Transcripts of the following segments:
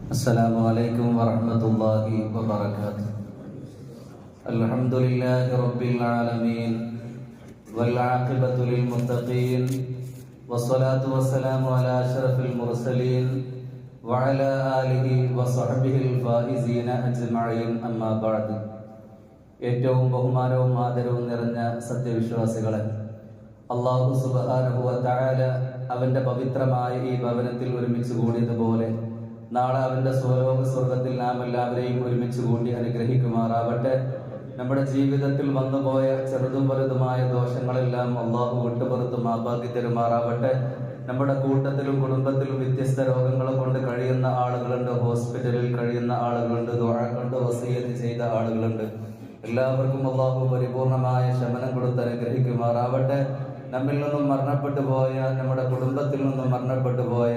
السلام عليكم ورحمة الله وبركاته. الحمد لله رب العالمين والعاقبة للمتقين والصلاة والسلام على أشرف المرسلين وعلى آله وصحبه الفائزين أجمعين أما بعد. ഏറ്റവും ബഹുമാനവും ആദരവും നിറഞ്ഞ സത്യവിശ്വാസികളെ, അല്ലാഹു സുബ്ഹാനഹു വ തആല അവന്റെ പവിത്രമായ ഈ ഭവനത്തിൽ ഒരുമിച്ച് കൂടിയതുപോലെ നാളെ അവന്റെ സ്വലോക സ്വർഗത്തിൽ നാം എല്ലാവരെയും ഒരുമിച്ച് കൂടി അനുഗ്രഹിക്കുമാറാവട്ടെ. നമ്മുടെ ജീവിതത്തിൽ വന്നുപോയ ചെറുതും വലുതുമായ ദോഷങ്ങളെല്ലാം അല്ലാഹു വിട്ടുപുറത്ത് മാപ്പാക്കി തരുമാറാവട്ടെ. നമ്മുടെ കൂട്ടത്തിലും കുടുംബത്തിലും വ്യത്യസ്ത രോഗങ്ങൾ കൊണ്ട് കഴിയുന്ന ആളുകളുണ്ട്, ഹോസ്പിറ്റലിൽ കഴിയുന്ന ആളുകളുണ്ട്, ദുആ കൊണ്ട് വസിയത്ത് ചെയ്ത ആളുകളുണ്ട്. എല്ലാവർക്കും അല്ലാഹു പരിപൂർണമായ ശമനം കൊടുത്ത് അനുഗ്രഹിക്കുമാറാവട്ടെ. നമ്മിൽ നിന്നും മരണപ്പെട്ടു പോയ, നമ്മുടെ കുടുംബത്തിൽ നിന്നും മരണപ്പെട്ടു പോയ,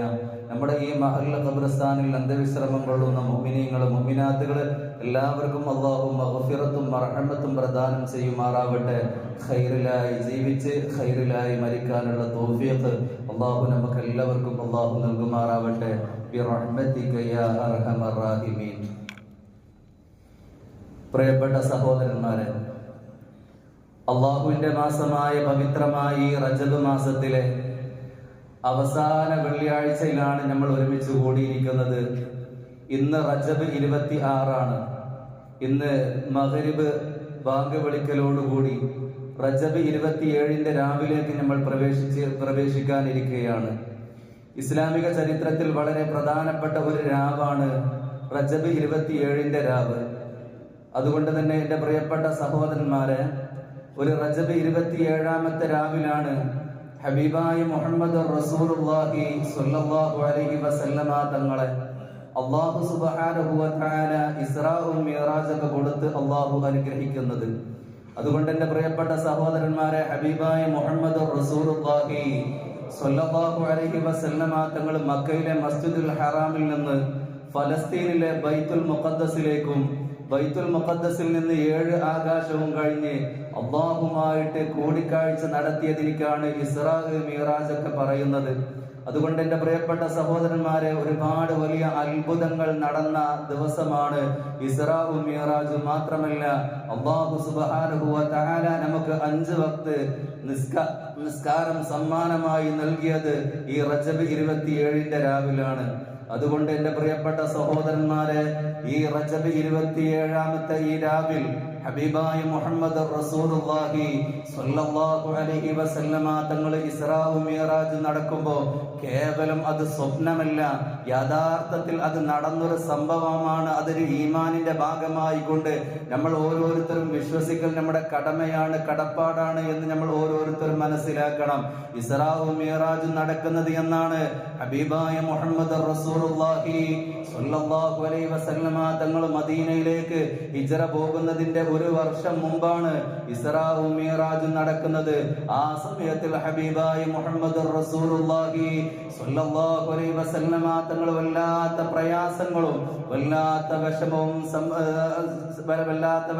നമ്മുടെ ഈ മഹല്ല ഖബർസ്ഥാനിൽ അന്ത്യവിശ്രമം കൊള്ളുന്ന മുഅ്മിനീങ്ങൾ മുഅ്മിനാത്തുകൾ എല്ലാവർക്കും അല്ലാഹു മഗ്ഫിറത്തും മർഹമത്തും പ്രദാനം ചെയ്യുമാറാവട്ടെ. ഖൈറിലായി ജീവിച്ച് ഖൈറിലായി മരിക്കാനുള്ള തൗഫീഖ് അല്ലാഹു നമുക്ക് എല്ലാവർക്കും അല്ലാഹു നൽകുമാറാവട്ടെ. ബിറഹ്മതിക യാ അർഹമർ റഹീമീൻ. പ്രിയപ്പെട്ട സഹോദരന്മാരെ, അള്ളാഹുവിന്റെ മാസമായ പവിത്രമായ ഈ റജബ് മാസത്തിലെ അവസാന വെള്ളിയാഴ്ചയിലാണ് നമ്മൾ ഒരുമിച്ച് കൂടിയിരിക്കുന്നത്. ഇന്ന് റജബ് 26 ഇന്ന് മഗ്രിബ് ബാങ്ക് വിളിക്കലോടുകൂടി റജബ് 27 രാവിലേക്ക് നമ്മൾ പ്രവേശിക്കാനിരിക്കുകയാണ്. ഇസ്ലാമിക ചരിത്രത്തിൽ വളരെ പ്രധാനപ്പെട്ട ഒരു രാവാണ് റജബ് 27 രാവ്. അതുകൊണ്ട് തന്നെ എൻ്റെ പ്രിയപ്പെട്ട സഹോദരന്മാരെ, ഒരു റജബ് 27 രാവിലാണ് ഹബീബായ മുഹമ്മദ് റസൂലുള്ളാഹി സ്വല്ലല്ലാഹു അലൈഹി വസല്ലമ തങ്ങളെ അല്ലാഹു സുബ്ഹാനഹു വ തആല ഇസ്റാഉം മിഅ്റാജൊക്കെ കൊടുത്ത് അല്ലാഹു അനുഗ്രഹിക്കുന്നത്. അതുകൊണ്ട് എൻ്റെ പ്രിയപ്പെട്ട സഹോദരന്മാരെ, ഹബീബായ മുഹമ്മദ് റസൂലുള്ളാഹി സ്വല്ലല്ലാഹു അലൈഹി വസല്ലമ തങ്ങൾ മക്കയിലെ മസ്ജിദുൽ ഹറാമിൽ നിന്ന് ഫലസ്തീനിലെ ബൈത്തുൽ മുഖദ്ദസിലേക്കും ബൈത്തുൽ മുഖദ്ദസിൽ നിന്ന് 7 ആകാശവും കഴിഞ്ഞ് അല്ലാഹുമായിട്ട് കൂടിക്കാഴ്ച നടത്തിയതിനാണ് ഇസ്റാ മിഅ്റാജ് ഒക്കെ പറയുന്നത്. അതുകൊണ്ട് എൻ്റെ പ്രിയപ്പെട്ട സഹോദരന്മാരെ, ഒരുപാട് വലിയ അത്ഭുതങ്ങൾ നടന്ന ദിവസമാണ് ഇസ്റാ മിഅ്റാജ്. മാത്രമല്ല, അല്ലാഹു സുബ്ഹാനഹു വ തആല നമുക്ക് 5 വക്ത് നിസ്കാരം സമ്മാനമായി നൽകിയത് ഈ റജബ് 27 രാവിലാണ്. അതുകൊണ്ട് എൻ്റെ പ്രിയപ്പെട്ട സഹോദരന്മാരെ, ഈ റജബ് 27 ഈ രാവിൽ ഹബീബായ മുഹമ്മദ് റസൂലുള്ളാഹി സ്വല്ലല്ലാഹു അലൈഹി വസല്ലമ തങ്ങൾ ഇസ്റാ മിഅ്റാജ് നടക്കുമ്പോൾ കേവലം അത് സ്വപ്നമല്ല, യഥാർത്ഥത്തിൽ അത് നടന്നൊരു സംഭവമാണ്. അതൊരു ഈമാനിന്റെ ഭാഗമായി കൊണ്ട് നമ്മൾ ഓരോരുത്തരും വിശ്വസിക്കൽ നമ്മുടെ കടമയാണ്, കടപ്പാടാണ് എന്ന് നമ്മൾ ഓരോരുത്തരും മനസ്സിലാക്കണം. ഇസ്റാ മിഅ്റാജ് നടക്കുന്നത് എന്നാണ് ഹബീബായ മുഹമ്മദ് റസൂലുള്ളാഹി സ്വല്ലല്ലാഹു അലൈഹി വസല്ലമ തങ്ങൾ മദീനയിലേക്ക് ഹിജ്റ പോകുന്നതിന്റെ 1 വർഷം മുമ്പാണ് ഇസ്റാ മിഅ്റാജ് നടക്കുന്നത്. ആ സമയത്തിൽ ഹബീബായ മുഹമ്മദ് റസൂലുള്ളാഹി സ്വല്ലല്ലാഹു അലൈഹി വസല്ലമ തങ്ങൾ വല്ലാത്ത പ്രയാസങ്ങളും വല്ലാത്ത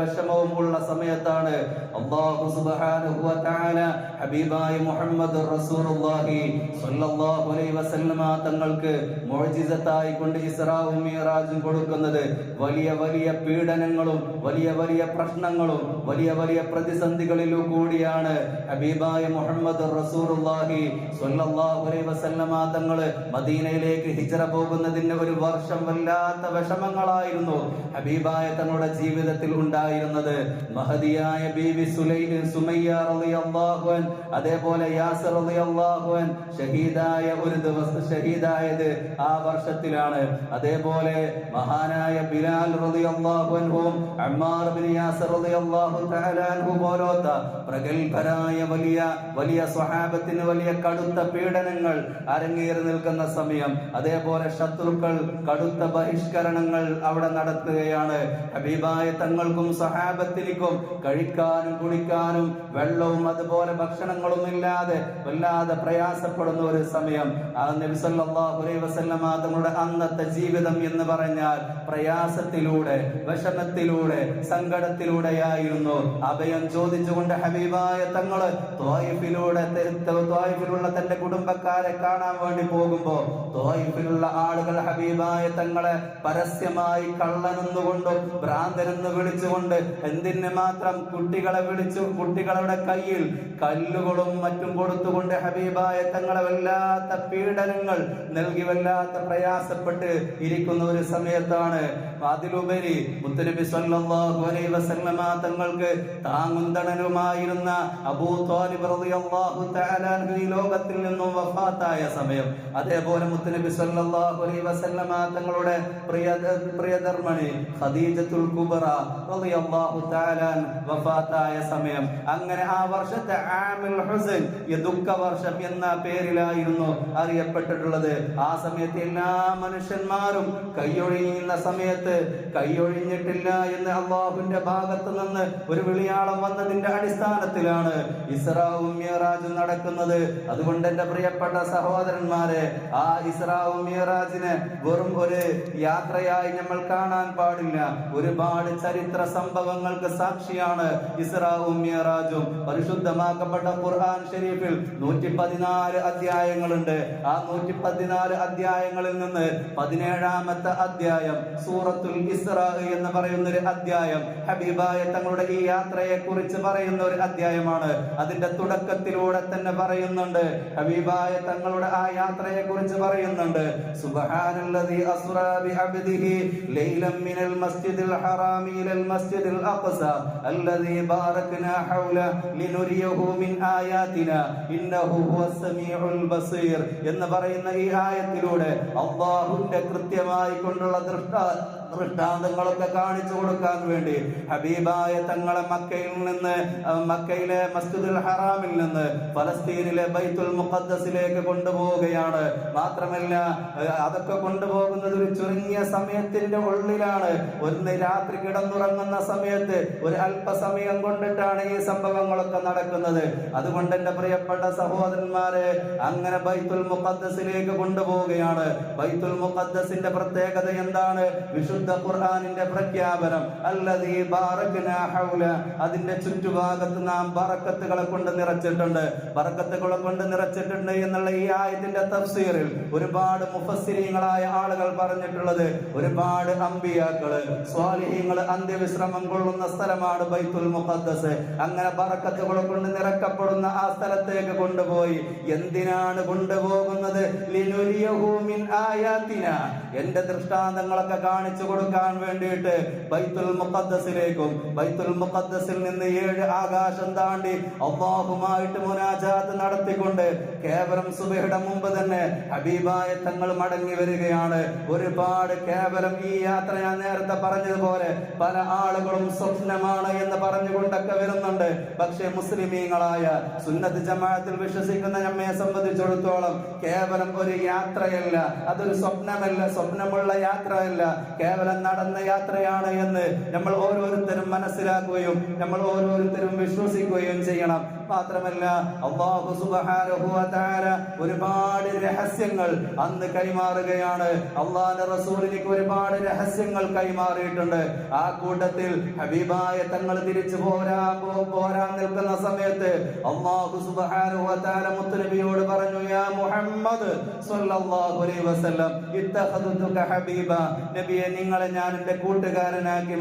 വിഷമവും ഉള്ള സമയത്താണ് അല്ലാഹു സുബ്ഹാനഹു വ തആല ഹബീബായ മുഹമ്മദ് റസൂലുള്ളാഹി സ്വല്ലല്ലാഹു അലൈഹി വസല്ലമ തങ്ങൾക്ക് മുഅ്ജിസത്തായി കൊണ്ട് ഇസ്റാ മിഅ്റാജും കൊടുക്കുന്നത്. വലിയ വലിയ പീഡനങ്ങളും വലിയ വലിയ പ്രശ്നങ്ങളും വലിയ വലിയ പ്രതിസന്ധികളിലും കൂടിയാണ് ഹബീബായ മുഹമ്മദ് റസൂലുള്ളാഹി സ്വല്ലല്ലാഹു അലൈഹി വസല്ലമ തങ്ങൾ മദീനയിലേക്ക് ഹിജ്റ പോകുന്നതിന് 1 വർഷം വല്ലാത്ത വിഷമങ്ങളായിരുന്നു ഹബീബായ തങ്ങളുടെ ജീവിതത്തിൽ ഉണ്ടായിരുന്നത്. മഹദിയായ ബീവി സുമയ്യ റളിയല്ലാഹു അൻഹ, അതേപോലെ യാസിർ റളിയല്ലാഹു അൻഹു ഷഹീദായ ഒരു ദിവസം ഷഹീദായത് ആ വർഷത്തിലാണ്. അതേപോലെ മഹാനായ ബിലാൽ റളിയല്ലാഹു അൻഹും അമ്മാർ ഇബ്നു യാസിർ റളിയല്ലാഹു തആല അൻഹു പോലോത്ത പ്രഗൽഭരായ വലിയ വലിയ സ്വഹാബത്തിന് വലിയ കടുത്ത പീഡനങ്ങൾ അരങ്ങേറി നിൽക്കുന്ന സമയം. അതേപോലെ ശത്രുക്കൾ കടുത്ത ബഹിഷ്കരണങ്ങൾ അവിടെ നടത്തുകയാണ്. ഹബീബായ തങ്ങൾക്കും സ്വഹാബത്തിനും കഴിക്കാനും കുടിക്കാനും വെള്ളവും അതുപോലെ ഭക്ഷണങ്ങളും ഇല്ലാതെ വല്ലാതെ പ്രയാസപ്പെടുന്ന ഒരു സമയം. ആ നബി സല്ലല്ലാഹു അലൈഹി വസല്ലമ തങ്ങളുടെ അന്നത്തെ ജീവിതം എന്ന് പറഞ്ഞാൽ പ്രയാസത്തിലൂടെ, വിഷമത്തിലൂടെ, സങ്കടത്തിലൂടെ തുടക്കത്തിലൂടെയായിരുന്നു. അഭയം ചോദിച്ചുകൊണ്ട് ഹബീബായ തങ്ങള് ത്വായിഫിലുള്ള തന്റെ കുടുംബക്കാരെ കാണാൻ വേണ്ടി പോകുമ്പോ ത്വായിഫിലുള്ള ആളുകൾ ഹബീബായ തങ്ങളെ പരസ്യമായി കള്ളനെന്നുകൊണ്ടും ഭ്രാന്തനെന്ന് വിളിച്ചുകൊണ്ട് എന്തിന് മാത്രം കുട്ടികളുടെ കയ്യിൽ കല്ലുകളും മറ്റും കൊടുത്തുകൊണ്ട് ഹബീബായ തങ്ങളെ വല്ലാത്ത പീഡനങ്ങൾ നൽകി വല്ലാത്ത പ്രയാസപ്പെട്ട് ഇരിക്കുന്ന ഒരു സമയത്താണ് അതിലുപരി മുത്തുനബി സ്വല്ലല്ലാഹു അലൈഹി വസല്ലമ തങ്ങൾക്ക് താങ്ങുന്തണനുമായിരുന്ന അബൂ ത്വാലിബ് റളിയല്ലാഹു തആല അൻഹു ഈ ലോകത്തിൽ നിന്നും വഫാത്തായ സമയം, അതേപോലെ മുത്തുനബി സ്വല്ലല്ലാഹു അലൈഹി വസല്ലമ തങ്ങളുടെ പ്രിയധർമ്മണി ഖദീജത്തുൽ കുബ്ര റളിയല്ലാഹു തആല വഫാത്തായ സമയം, അങ്ങനെ ആ വർഷത്തെ ആമുൽ ഹുസൻ, ദുഃഖ വർഷം എന്ന പേരിലായിരുന്നു അറിയപ്പെട്ടിട്ടുള്ളത്. ആ സമയത്ത് എല്ലാ മനുഷ്യന്മാരും കൈയൊഴിയുന്ന സമയത്ത് കൈയൊഴിഞ്ഞിട്ടില്ല എന്ന് അള്ളാഹുവിന്റെ ഭാഗത്ത് നിന്ന് ഒരു വിളിയാളം വന്നതിന്റെ അടിസ്ഥാനത്തിലാണ് ഇസ്രാവും മിഅ്റാജും നടക്കുന്നത്. അതുകൊണ്ട് എന്റെ പ്രിയപ്പെട്ട സഹോദരന്മാരെ, ആ ഇസ്രാവും മിഅ്റാജിനെ വെറും ഒരു യാത്രയായി നമ്മൾ കാണാൻ പാടില്ല. ഒരുപാട് ചരിത്ര സംഭവങ്ങൾക്ക് സാക്ഷിയാണ് ഇസ്രാവും മിഅ്റാജും. പരിശുദ്ധമാക്കപ്പെട്ട ഖുർആൻ ഷരീഫിൽ 114 അധ്യായങ്ങളുണ്ട്. ആ 114 അധ്യായങ്ങളിൽ നിന്ന് 17ാമത്തെ അധ്യായം സൂറത്തുൽ ഇസ്രാ എന്ന് പറയുന്ന ഒരു അധ്യായം ഹബീബായ തങ്ങളുടെ ഈ യാത്രയെ കുറിച്ച് പറയുന്ന ഒരു അധ്യായമാണ്. അതിന്റെ തുടക്കത്തിലൂടെ തന്നെ പറയുന്നുണ്ട്, ഹബീബായ തങ്ങളുടെ ആ യാത്രയെ കുറിച്ച് പറയുന്നുണ്ട്. സുബ്ഹാനല്ലദീ അസ്റാ ബിഅബ്ദിഹി ലൈലൻ മിനൽ മസ്ജിദിൽ ഹറാമി ഇലൽ മസ്ജിദിൽ അഖ്സ അല്ലദീ ബാറക്നാ ഹൗല ലിനുരിയഹു മിൻ ആയാതിനാ ഇന്നഹു ഹുവസ് സമീഉൽ ബസീർ എന്ന് പറയുന്ന ഈ ആയത്തിലൂടെ അല്ലാഹുവിന്റെ കൃത്യമായി കൊണ്ടുള്ള ദൃഷ്ടാന്തങ്ങളൊക്കെ കാണിച്ചു കൊടുക്കാൻ വേണ്ടി ഹബീബായ തങ്ങളെ മക്കയിലെ മസ്ജിദുൽ ഹറാമിൽ നിന്ന് ഫലസ്തീനിലെ ബൈത്തുൽ മുഖദ്ദസിലേക്ക് കൊണ്ടുപോവുകയാണ്. മാത്രമല്ല അതൊക്കെ കൊണ്ടുപോകുന്നത് ഒരു ചുരുങ്ങിയ സമയത്തിന്റെ ഉള്ളിലാണ്. ഒന്ന് രാത്രി കിടന്നുറങ്ങുന്ന സമയത്ത് ഒരു അല്പസമയം കൊണ്ടിട്ടാണ് ഈ സംഭവങ്ങളൊക്കെ നടക്കുന്നത്. അതുകൊണ്ട് എന്റെ പ്രിയപ്പെട്ട സഹോദരന്മാരെ, അങ്ങനെ ബൈത്തുൽ മുഖദ്ദസിലേക്ക് കൊണ്ടുപോവുകയാണ്. ബൈത്തുൽ മുഖദ്ദസിന്റെ പ്രത്യേകത എന്താണ്? വിശുദ്ധ ഖുർആനിന്റെ പ്രഖ്യാപനം അല്ലദീ ബാറക്നാ ഹൗല, അതിന്റെ ചുറ്റുഭാഗത്ത് നാം ബറക്കത്തുകളെ കൊണ്ട് നിറച്ചിട്ടുണ്ട് എന്നുള്ള ഈ ആയത്തിന്റെ തഫ്സീറിൽ ഒരുപാട് മുഫസ്സിരീങ്ങളായ ആളുകൾ പറഞ്ഞിട്ടുള്ളത്, ഒരുപാട് അമ്പിയാക്കള് സ്വാലിഹീങ്ങള് അന്ത്യവിശ്രമം കൊള്ളുന്ന സ്ഥലമാണ് ബൈത്തുൽ മുഖദ്ദസ്. അങ്ങനെ ബറക്കത്തുകളെ കൊണ്ട് നിറക്കപ്പെടുന്ന ആ സ്ഥലത്തേക്ക് കൊണ്ടുപോയി. എന്തിനാണ് കൊണ്ടുപോകുന്നത്? ലിനുരിയഹു മിൻ ആയാതിനാ, എന്റെ ദൃഷ്ടാന്തങ്ങളൊക്കെ കാണിച്ചു കൊടുക്കാൻ വേണ്ടിയിട്ട് ബൈത്തുൽ മുഖദ്ദസിലേക്കും ബൈത്തുൽ മുഖദ്ദസിൽ നിന്ന് 7 ആകാശം താണ്ടി അല്ലാഹുമായിട്ട് മുനാജാത്ത് നടത്തിക്കൊണ്ട് കേവലം സുബഹിയുടെ മുമ്പ് തന്നെ ഹബീബായ തങ്ങൾ മടങ്ങി വരികയാണ്. ഒരുപാട് കേവലം ഈ യാത്ര ഞാൻ നേരത്തെ പറഞ്ഞതുപോലെ പല ആളുകളും സ്വപ്നമാണ് എന്ന് പറഞ്ഞുകൊണ്ടൊക്കെ വരുന്നുണ്ട്. പക്ഷേ മുസ്ലിമീങ്ങളായ സുന്നത്ത് ജമാഅത്തിൽ വിശ്വസിക്കുന്ന നമ്മെ സംബന്ധിച്ചിടത്തോളം കേവലം ഒരു യാത്രയല്ല, അതൊരു സ്വപ്നമല്ല, സ്വപ്നമുള്ള യാത്രയല്ല, കേവലം നടന്ന യാത്രയാണ് എന്ന് നമ്മൾ ഓരോരുത്തരും മനസ്സിലാക്കുകയും നമ്മൾ ഓരോരുത്തരും വിശ്വസിക്കുകയും ചെയ്യണം. മാത്രമല്ല അല്ലാഹു സുബ്ഹാനഹു വ തആല ഒരുപാട് രഹസ്യങ്ങൾ അന്ന് കൈമാറുകയാണ്. അല്ലാഹുവിന്റെ റസൂലിലേക്ക് ഒരുപാട് രഹസ്യങ്ങൾ കൈമാറിയിട്ടുണ്ട്. ആ കൂട്ടത്തിൽ ഹബീബായ തങ്ങൾ തിരിച്ചു പോരാൻ നിൽക്കുന്ന സമയത്ത് അല്ലാഹു സുബ്ഹാനഹു വ തആല മുത്തനബിയോട് പറഞ്ഞു, യാ മുഹമ്മദ് സ്വല്ലല്ലാഹു അലൈഹി വസല്ലം ഇത്തഖദതുക ഹബീബ, നബിയെ നിങ്ങളെ ഞാൻ എന്റെ കൂട്ടുകാരനാക്കി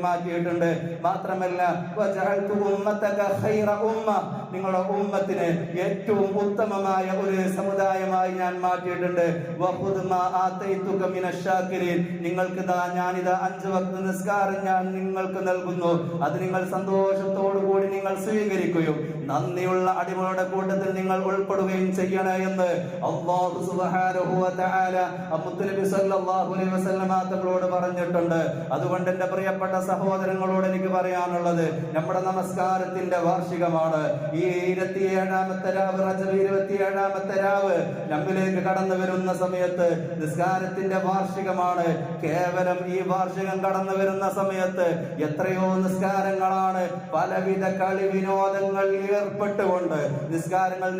മാറ്റിയിട്ടുണ്ട്. മാത്രമല്ല വജഅൽതു ഉമ്മതക ഖൈറ ഉമ്മ, നിങ്ങളുടെ ഉമ്മത്തിനെ ഏറ്റവും ഉത്തമമായ ഒരു സമുദായമായി ഞാൻ മാറ്റിയിട്ടുണ്ട്. വഖുദ് മാ ആതൈതുക മിനശ് ശാകിരീൻ, നിങ്ങൾക്ക് ഞാനിതാ 5 വക്ത് നിസ്കാരം ഞാൻ നിങ്ങൾക്ക് നൽകുന്നു. അത് നിങ്ങൾ സന്തോഷത്തോടു കൂടി നിങ്ങൾ സ്വീകരിക്കുകയും നന്ദിയുള്ള അടിമകളുടെ കൂട്ടത്തിൽ നിങ്ങൾ ഉൾപ്പെടുകയും ചെയ്യണേ എന്ന് അല്ലാഹു സുബ്ഹാനഹു വ തആല മുത്തുനബി സല്ലല്ലാഹു അലൈഹി വസല്ലമ തങ്ങളോട് പറഞ്ഞിട്ടുണ്ട്. അതുകൊണ്ട് എന്റെ പ്രിയപ്പെട്ട സഹോദരങ്ങളോട് എനിക്ക് പറയാനുള്ളത്, നമ്മുടെ നമസ്കാരത്തിന്റെ വാർഷികമാണ്. ഈ 27ാമത്തെ രാവ്, റജബ് 27ാമത്തെ രാവ് നമ്മിലേക്ക് കടന്നു വരുന്ന സമയത്ത് നിസ്കാരത്തിന്റെ വാർഷികമാണ്. കേവലം ഈ വാർഷികം കടന്നു വരുന്ന സമയത്ത് എത്രയോ നിസ്കാരങ്ങളാണ് പലവിധ കളി വിനോദങ്ങളിൽ ഏർപ്പെട്ടുകൊണ്ട് നിസ്കാരങ്ങൾ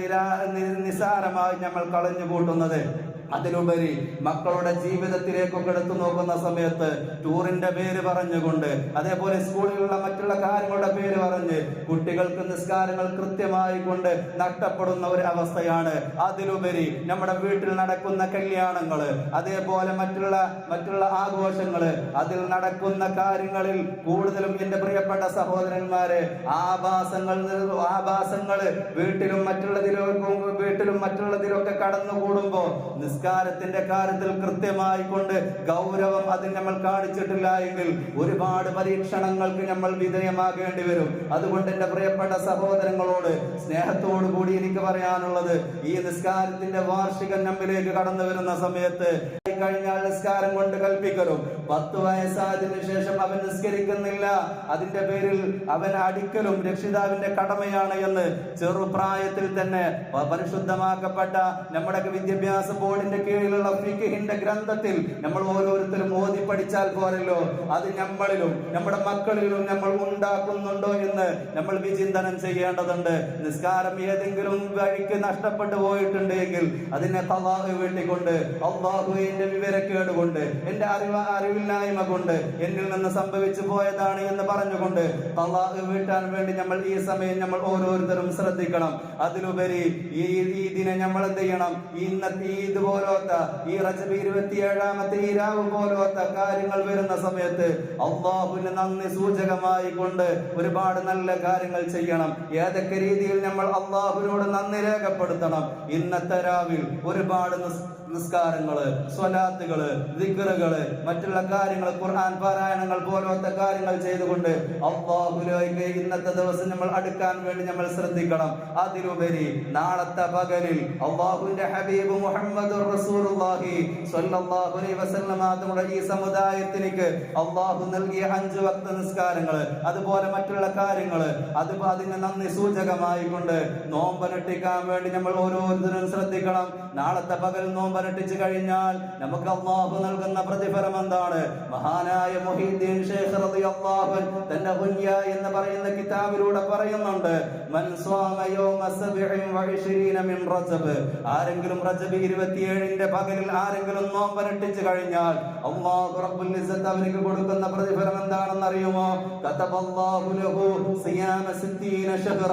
നിസാരമായി നമ്മൾ കളഞ്ഞു കൂട്ടുന്നത്. അതിലുപരി മക്കളുടെ ജീവിതത്തിലേക്കൊക്കെ എടുത്തു നോക്കുന്ന സമയത്ത് ടൂറിന്റെ പേര് പറഞ്ഞുകൊണ്ട്, അതേപോലെ സ്കൂളിലുള്ള മറ്റുള്ള കാര്യങ്ങളുടെ പേര് പറഞ്ഞ് കുട്ടികൾക്ക് നിസ്കാരങ്ങൾ കൃത്യമായി കൊണ്ട് നഷ്ടപ്പെടുന്ന ഒരു അവസ്ഥയാണ്. അതിലുപരി നമ്മുടെ വീട്ടിൽ നടക്കുന്ന കല്യാണങ്ങള്, അതേപോലെ മറ്റുള്ള ആഘോഷങ്ങള്, അതിൽ നടക്കുന്ന കാര്യങ്ങളിൽ കൂടുതലും എന്റെ പ്രിയപ്പെട്ട സഹോദരന്മാരെ ആഭാസങ്ങള് വീട്ടിലും മറ്റുള്ളതിലൊക്കെ കടന്നുകൂടുമ്പോ നിസ്കാരത്തിന്റെ കാര്യത്തിൽ കൃത്യമായി കൊണ്ട് ഗൗരവം അതിൽ നമ്മൾ കാണിച്ചിട്ടില്ല എങ്കിൽ ഒരുപാട് പരീക്ഷണങ്ങൾക്ക് നമ്മൾ വിധേയമാകേണ്ടി വരും. അതുകൊണ്ട് എന്റെ പ്രിയപ്പെട്ട സഹോദരങ്ങളോട് സ്നേഹത്തോടു കൂടി എനിക്ക് പറയാനുള്ളത്, ഈ നിസ്കാരത്തിന്റെ വാർഷികം നമ്മിലേക്ക് കടന്നു വരുന്ന സമയത്ത് കഴിഞ്ഞാൽ നിസ്കാരം കൊണ്ട് കൽപ്പിക്കലും, 10 വയസ്സായതിനു ശേഷം അവൻ നിസ്കരിക്കുന്നില്ല, അതിന്റെ പേരിൽ അവൻ അടിക്കലും രക്ഷിതാവിന്റെ കടമയാണ് എന്ന് ചെറുപ്രായത്തിൽ തന്നെ പരിശുദ്ധമാക്കപ്പെട്ട നമ്മുടെ വിദ്യാഭ്യാസ ബോർഡിന്റെ കീഴിലുള്ള ഫിഖ്ഹിന്റെ ഗ്രന്ഥത്തിൽ നമ്മൾ ഓരോരുത്തരും ഓതി പഠിച്ചാൽ പോരല്ലോ, അത് നമ്മളിലും നമ്മുടെ മക്കളിലും നമ്മൾ ഉണ്ടാക്കുന്നുണ്ടോ എന്ന് നമ്മൾ വിചിന്തനം ചെയ്യേണ്ടതുണ്ട്. നിസ്കാരം ഏതെങ്കിലും വഴിക്ക് നഷ്ടപ്പെട്ടു പോയിട്ടുണ്ടെങ്കിൽ അതിനെ ഖളാ വീട്ടിക്കൊണ്ട്, അല്ലാഹുവിന്റെ വിവരക്കേട് കൊണ്ട്, എന്റെ അറിവില്ലായ്മ കൊണ്ട് എന്നിൽ നിന്ന് സംഭവിച്ചു പോയതാണ് എന്ന് പറഞ്ഞുകൊണ്ട് ഖളാ വീട്ടാൻ വേണ്ടി നമ്മൾ ഈ സമയം നമ്മൾ ഓരോരുത്തരും ശ്രദ്ധിക്കണം. അതിലുപരി ഈ ദിനെ നമ്മൾ എന്ത് ചെയ്യണം? ഇന്നത്തെ ഇതുപോലത്തെ ഈ റജബ് 27-ാമത്തെ ഈ രാവ് പോലത്തെ കാര്യങ്ങൾ വരുന്ന സമയത്ത് അല്ലാഹുവിന് നന്ദി സൂചകമായി കൊണ്ട് ഒരുപാട് നല്ല കാര്യങ്ങൾ ചെയ്യണം. ഏതൊക്കെ രീതിയിൽ നമ്മൾ അല്ലാഹുവിനോട് നന്ദി രേഖപ്പെടുത്തണം? ഇന്നത്തെ രാവിൽ ഒരുപാട് നിസ്കാരങ്ങള്, സ്വലാത്തുകള്, ദിക്റുകള്, മറ്റുള്ള കാര്യങ്ങൾ, ഖുർആൻ പാരായണങ്ങൾ പോലത്തെ കാര്യങ്ങൾ ചെയ്തുകൊണ്ട് അല്ലാഹുവിലേക്ക് ഇന്നത്തെ ദിവസം നമ്മൾ അടുക്കാൻ വേണ്ടി നമ്മൾ ശ്രദ്ധിക്കണം. അതിലുപരി നാളത്തെ പകലിൽ അല്ലാഹുവിന്റെ ഹബീബ് മുഹമ്മദുർ റസൂലുള്ളാഹി സ്വല്ലല്ലാഹു അലൈഹി വസല്ലം തങ്ങളുടെ ഈ സമുദായത്തിലേക്ക് അല്ലാഹു നൽകിയ 5 വക്ത നിസ്കാരങ്ങള്, അതുപോലെ മറ്റുള്ള കാര്യങ്ങള്, അതിന് നന്ദി സൂചകമായി കൊണ്ട് നോമ്പനുഷ്ഠിക്കാൻ വേണ്ടി നമ്മൾ ഓരോരുത്തരും ശ്രദ്ധിക്കണം. നാളത്തെ പകൽ നോമ്പനുഷ്ഠിച്ചു കഴിഞ്ഞാൽ നമുക്ക് അല്ലാഹു നൽകുന്ന പ്രതിഫലം എന്താണ്? മഹാനായ മുഹീദ്ദീൻ ശൈഖ് റളിയല്ലാഹു അൻഹു തന്റെ ഹുൻയ എന്ന് പറയുന്ന കിതാബിലൂടെ പറയുന്നുണ്ട്, മൻ സ്വാമ യൗമ 27 മിൻ റജബ്, ആരെങ്കിലും റജബ് 27ന്റെ പകലിൽ ആരെങ്കിലും നോമ്പനുഷ്ഠിച്ചു കഴിഞ്ഞാൽ അല്ലാഹു റബ്ബുൽ ഇസ്സത്ത് അവർക്ക് കൊടുക്കുന്ന പ്രതിഫലം എന്താണെന്ന് അറിയുമോ? കതബല്ലാഹു ലഹു സിയാമ 60 ശഹ്റ,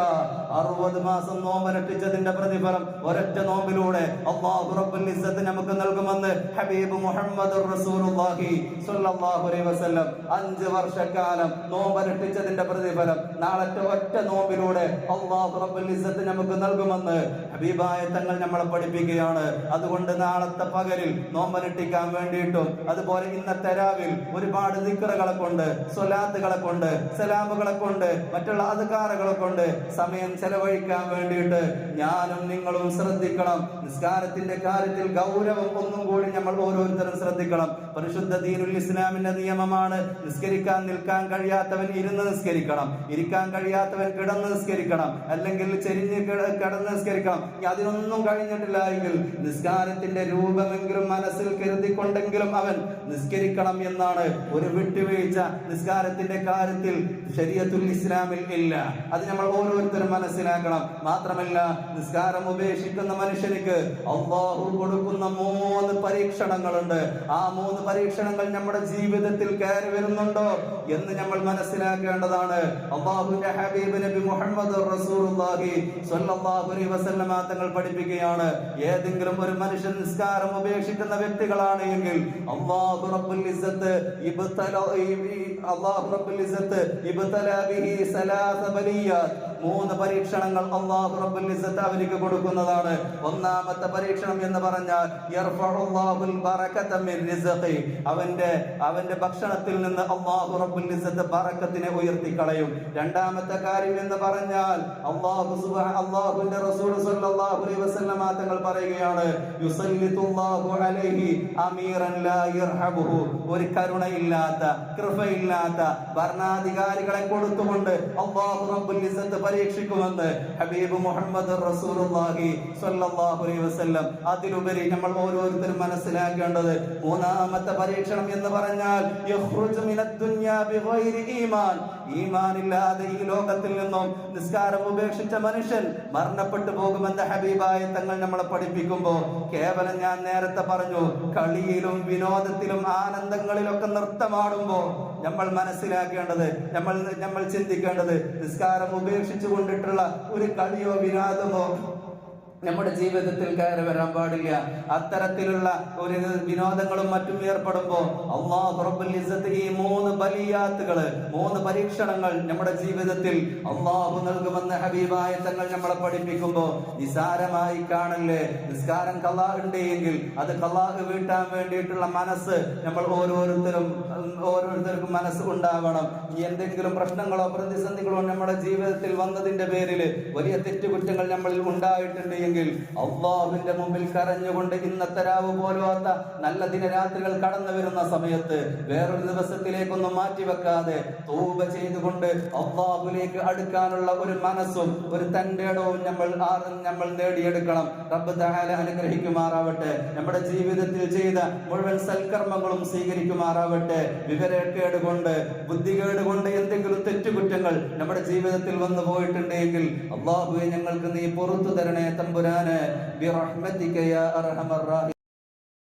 60 മാസം നോമ്പനുഷ്ഠിച്ചതിന്റെ പ്രതിഫലം ഒരൊറ്റ നോമ്പിലൂടെ അല്ലാഹു റബ്ബുൽ ഇസ്സത്ത് നമുക്ക് നൽകുമെന്ന് ഹബീബ് മുഹമ്മദുർ റസൂലുള്ളാഹി സ്വല്ലല്ലാഹു അലൈഹി വസല്ലം 5 വർഷക്കാലം നോമ്പനുഷ്ഠിച്ചതിന്റെ പ്രതിഫലം നാളത്തെ ഒറ്റ നോമ്പിലൂടെ അല്ലാഹു റബ്ബുൽ ഇസ്സത്ത് നമുക്ക് നൽകുമെന്ന് ഹബീബായ തങ്ങൾ നമ്മളെ പഠിപ്പിക്കുകയാണ്. അതുകൊണ്ട് നാളത്തെ പകലിൽ നോമ്പനുഷ്ഠിക്കാൻ വേണ്ടിയിട്ടും, അതുപോലെ ഇന്നത്തെ രാവിൽ ഒരുപാട് ദിക്റുകളെ കൊണ്ട്, സ്വലാത്തുകളെ കൊണ്ട്, സലാമുകളെ കൊണ്ട്, മറ്റുള്ള അദ്കാറുകളെ കൊണ്ട് സമയം ചെലവഴിക്കാൻ വേണ്ടിയിട്ട് ഞാനും നിങ്ങളും ശ്രദ്ധിക്കണം. നിസ്കാരത്തിന്റെ കാര്യത്തിൽ ഗൗരവം ഒന്നും കൂടി നമ്മൾ ഓരോരുത്തരും ശ്രദ്ധിക്കണം. പരിശുദ്ധ ദീനുൽ ഇസ്ലാമിന്റെ നിയമമാണ്, നിസ്കരിക്കാൻ നിൽക്കാൻ കഴിയാത്തവൻ ഇരുന്ന് നിസ്കരിക്കണം, ഇരിക്കാൻ കഴിയാത്തവൻ കിടന്ന് നിസ്കരിക്കണം, അല്ലെങ്കിൽ ചെരിഞ്ഞ് കിടന്ന് നിസ്കരിക്കണം. അതിനൊന്നും കഴിഞ്ഞിട്ടില്ല എങ്കിൽ നിസ്കാരത്തിന്റെ രൂപമെങ്കിലും മനസ്സിൽ കരുതിക്കൊണ്ടെങ്കിലും അവൻ നിസ്കരിക്കണം എന്നാണ്. ഒരു വിട്ടുവീഴ്ച നിസ്കാരത്തിന്റെ കാര്യത്തിൽ ശരീഅത്തുൽ ഇസ്ലാമിൽ ഇല്ല. അത് നമ്മൾ ഓരോരുത്തരും മനസ്സിലാക്കണം. മാത്രമല്ല, നിസ്കാരം ഉപേക്ഷിക്കുന്ന മനുഷ്യനിക്ക് അല്ലാഹു കൊടുക്കുന്ന 3 പരീക്ഷണങ്ങളുണ്ട്. ആ 3 പരീക്ഷണങ്ങൾ നമ്മുടെ ജീവിതത്തിൽ കയറി വരുന്നുണ്ടോ എന്ന് നമ്മൾ മനസ്സിലാക്കേണ്ടതാണ്. അല്ലാഹുവിന്റെ ഹബീബ് നബി മുഹമ്മദ് റസൂലുള്ളാഹി സ്വല്ലല്ലാഹു അലൈഹി വസല്ലം തങ്ങൾ പഠിപ്പിക്കുകയാണ്, ഏതെങ്കിലും ഒരു മനുഷ്യൻ നിസ്കാരം ഉപേക്ഷിക്കുന്ന വ്യക്തികളാണ് എങ്കിൽ അല്ലാഹു റബ്ബുൽ ഇസ്സത്ത് ഇബ്തലാ ബിഹി 3 ബലിയാത്ത്, 3 പരീക്ഷണങ്ങൾ അല്ലാഹു റബ്ബുൽ ഇസ്സത്ത് അവർക്ക് കൊടുക്കുന്നതാണ്. ഒന്നാമത്തെ പരീക്ഷണം എന്ന് പറഞ്ഞാൽ യർഫഉല്ലാഹുൽ ബറകത മിൻ റിസ്ഖി, അവന്റെ ഭക്ഷണത്തിൽ നിന്ന് അല്ലാഹു റബ്ബുൽ ഇസ്സത്ത് ബറക്കത്തിനെ ഉയർത്തി കളയും. രണ്ടാമത്തെ കാര്യം എന്ന് പറഞ്ഞാൽ അല്ലാഹുവിന്റെ റസൂൽ സ്വല്ലല്ലാഹു അലൈഹി വസല്ലം തങ്ങൾ പറയുകയാണ്, യുസല്ലിതുല്ലാഹു അലൈഹി അമീറൻ ലാ യർഹബുഹു, ഒരു കരുണയില്ലാത്ത, കൃപയില്ലാത്ത ഭരണാധികാരികളെ കൊടുത്തുകൊണ്ട് അല്ലാഹു റബ്ബുൽ ഇസ്സത്ത് പരീക്ഷിക്കുമെന്ന് ഹബീബ് മുഹമ്മദ് റസൂലുള്ളാഹി സ്വല്ലല്ലാഹു അലൈഹി വസല്ലം. അതിലുപരി നമ്മൾ ഓരോരുത്തരും മനസ്സിലാക്കി മനസ്സിലാക്കേണ്ടത്. മൂന്നാമത്തെ പരീക്ഷണം എന്ന് പറഞ്ഞാൽ യഖ്റുജു മിനദ് ദുനിയാ ബിഗൈരി ഈമാൻ. ഈമാനില്ലാതെ ഈ ലോകത്തിൽ നിന്നും നിസ്കാരം ഉപേക്ഷിച്ച മനുഷ്യൻ മരണപ്പെട്ടു പോകുമെന്ന് ഹബീബായ തങ്ങൾ നമ്മളെ പഠിപ്പിക്കുമ്പോൾ കേവലം ഞാൻ നേരത്തെ പറഞ്ഞു കളിയിലും വിനോദത്തിലും ആനന്ദങ്ങളിലൊക്കെ നൃത്തമാടുമ്പോൾ നമ്മൾ മനസ്സിലാക്കേണ്ടത്, നമ്മൾ ചിന്തിക്കേണ്ടത് നിസ്കാരം ഉപേക്ഷിച്ചു കൊണ്ടിട്ടുള്ള ഒരു കളിയോ വിനോദമോ നമ്മുടെ ജീവിതത്തിൽ കയറി വരാൻ പാടില്ല. അത്തരത്തിലുള്ള ഒരു വിനോദങ്ങളും മറ്റും ഏർപ്പെടുമ്പോൾ അല്ലാഹു റബ്ബുൽ ഇസ്സത്ത് ഈ 3 ബലിയാത്തുകൾ, 3 പരീക്ഷണങ്ങൾ നമ്മുടെ ജീവിതത്തിൽ അല്ലാഹു നൽകുമെന്ന് ഹബീബായ തങ്ങൾ നമ്മളെ പഠിപ്പിക്കുമ്പോൾ നിസാരമായി കാണല്ലേ. നിസ്കാരം ഖളാ ഉണ്ടെങ്കിൽ അത് ഖളാ വീട്ടാൻ വേണ്ടിയിട്ടുള്ള മനസ്സ് നമ്മൾ ഓരോരുത്തർക്കും മനസ്സ് ഉണ്ടാവണം. എന്തെങ്കിലും പ്രശ്നങ്ങളോ പ്രതിസന്ധികളോ നമ്മുടെ ജീവിതത്തിൽ വന്നതിന്റെ പേരിൽ വലിയ തെറ്റുകുറ്റങ്ങൾ നമ്മളിൽ ഉണ്ടായിട്ടുണ്ട് എങ്കിൽ അല്ലാഹുവിന്റെ മുമ്പിൽ കരഞ്ഞുകൊണ്ട് ഇന്നത്തെ രാവ് പോലാത്ത നല്ല ദിനരാത്രികൾ കടന്നു വരുന്ന സമയത്ത് വേറൊരു ദിവസത്തിലേക്കൊന്നും മാറ്റിവെക്കാതെ തൗബ ചെയ്തുകൊണ്ട് അല്ലാഹുവിലേക്ക് അടുക്കാനുള്ള ഒരു മനസ്സും ഒരു തന്റേടവും നമ്മൾ നേടിയെടുക്കണം. റബ്ബ് തആല അനുഗ്രഹിക്കുമാറാവട്ടെ. നമ്മുടെ ജീവിതത്തിൽ ചെയ്ത മുഴുവൻ സൽക്കർമ്മങ്ങളും സ്വീകരിക്കുമാറാവട്ടെ. വിവരക്കേട് കൊണ്ട് ബുദ്ധികേട് കൊണ്ട് എന്തെങ്കിലും തെറ്റുകുറ്റങ്ങൾ നമ്മുടെ ജീവിതത്തിൽ വന്നു പോയിട്ടുണ്ടെങ്കിൽ അല്ലാഹുവേ ഞങ്ങൾക്ക് നീ പുറത്തു തരണേ തമ്പുരാനെ. ബിറഹ്മതിക യാ അർഹമർ റഹീം.